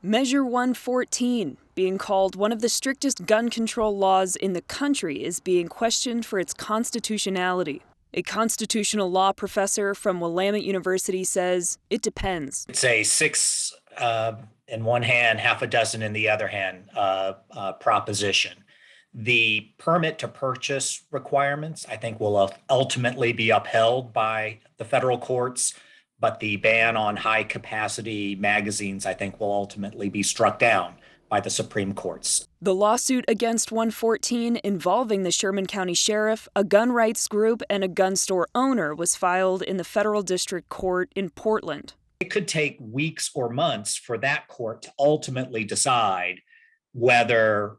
Measure 114, being called one of the strictest gun control laws in the country, is being questioned for its constitutionality. A constitutional law professor from Willamette University says it depends. It's a six in one hand, half a dozen in the other hand proposition. The permit to purchase requirements, I think, will ultimately be upheld by the federal courts, but the ban on high capacity magazines, I think, will ultimately be struck down by the Supreme Courts. The lawsuit against 114 involving the Sherman County Sheriff, a gun rights group, and a gun store owner was filed in the Federal District Court in Portland. It could take weeks or months for that court to ultimately decide whether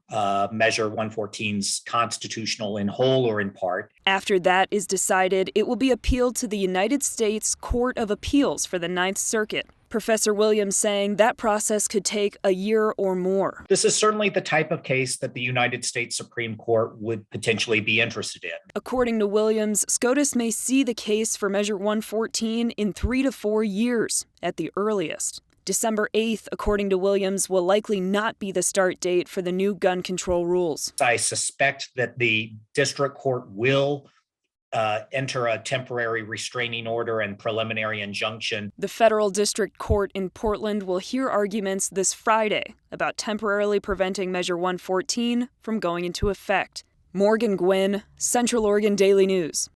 Measure 114 is constitutional in whole or in part. After that is decided, it will be appealed to the United States Court of Appeals for the Ninth Circuit. Professor Williams saying that process could take a year or more. This is certainly the type of case that the United States Supreme Court would potentially be interested in. According to Williams, SCOTUS may see the case for Measure 114 in 3 to 4 years at the earliest. December 8th, according to Williams, will likely not be the start date for the new gun control rules. I suspect that the district court will enter a temporary restraining order and preliminary injunction. The Federal District Court in Portland will hear arguments this Friday about temporarily preventing Measure 114 from going into effect. Morgan Gwynn, Central Oregon Daily News.